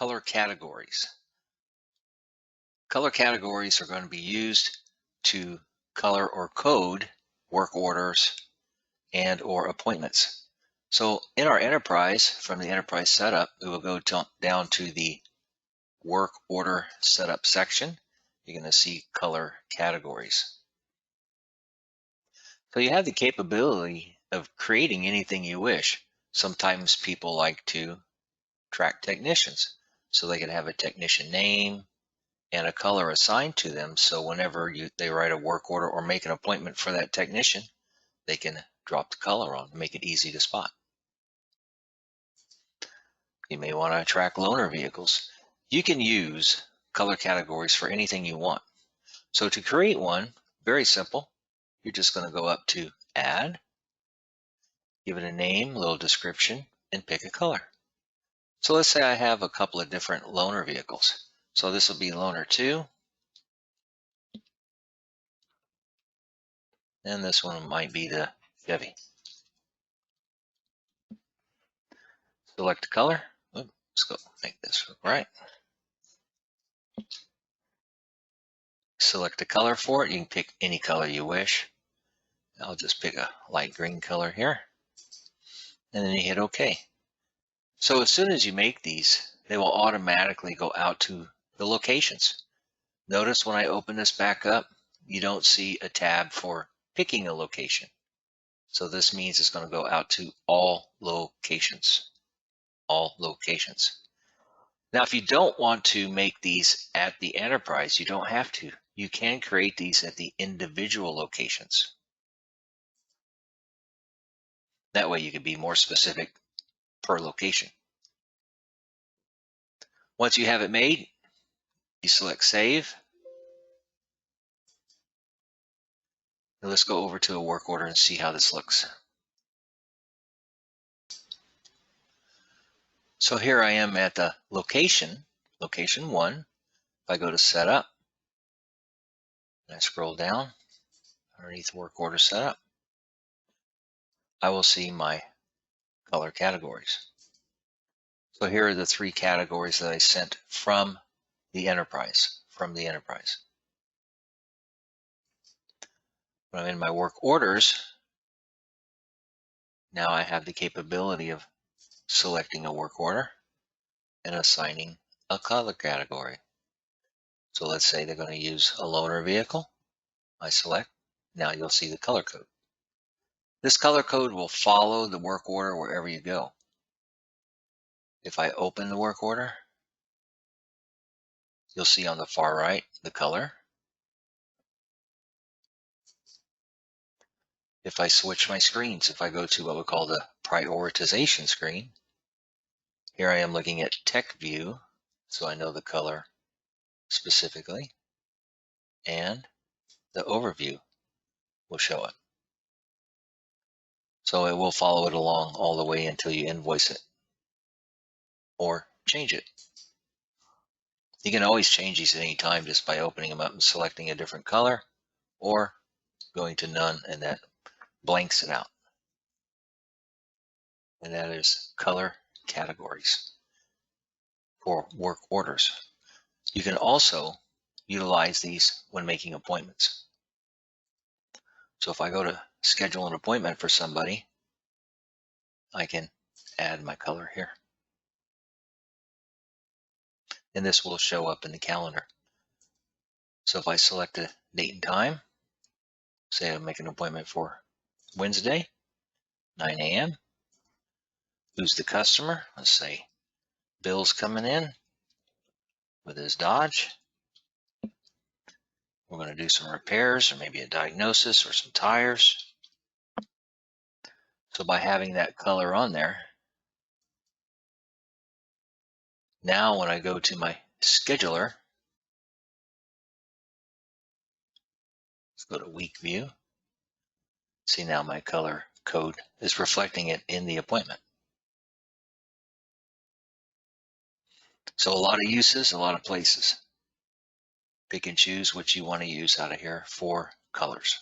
color categories. Color categories are going to be used to color or code work orders and or appointments. So in our enterprise, from the enterprise setup, we will go down to the work order setup section. You're going to see color categories. So you have the capability of creating anything you wish. Sometimes people like to track technicians, so they can have a technician name and a color assigned to them. So whenever they write a work order or make an appointment for that technician, they can drop the color on and make it easy to spot. You may want to track loaner vehicles. You can use color categories for anything you want. So to create one, very simple. You're just going to go up to Add, give it a name, a little description, and pick a color. So let's say I have a couple of different loaner vehicles. So this will be loaner 2. And this one might be the Chevy. Select the color. Oops, let's go make this right. Select a color for it. You can pick any color you wish. I'll just pick a light green color here. And then you hit OK. So as soon as you make these, they will automatically go out to the locations. Notice when I open this back up, you don't see a tab for picking a location. So this means it's going to go out to all locations. All locations. Now, if you don't want to make these at the enterprise, you don't have to. You can create these at the individual locations. That way you can be more specific per location. Once you have it made, you select Save. Now let's go over to a work order and see how this looks. So here I am at the location 1. If I go to Setup, and I scroll down underneath Work Order Setup, I will see my color categories. So here are the 3 categories that I sent from the enterprise. When I'm in my work orders, now I have the capability of selecting a work order and assigning a color category. So let's say they're going to use a loaner vehicle. I select. Now you'll see the color code. This color code will follow the work order wherever you go. If I open the work order, you'll see on the far right the color. If I switch my screens, if I go to what we call the prioritization screen, here I am looking at Tech View, so I know the color specifically, and the overview will show it. So it will follow it along all the way until you invoice it or change it. You can always change these at any time just by opening them up and selecting a different color or going to none, and that blanks it out. And that is color categories for work orders. You can also utilize these when making appointments. So if I go to schedule an appointment for somebody, I can add my color here. And this will show up in the calendar. So if I select a date and time, say I make an appointment for Wednesday, 9 a.m. Who's the customer? Let's say Bill's coming in with his Dodge. We're going to do some repairs or maybe a diagnosis or some tires. So by having that color on there, now when I go to my scheduler, let's go to week view. See, now my color code is reflecting it in the appointment. So a lot of uses, a lot of places. Pick and choose what you want to use out of here for colors.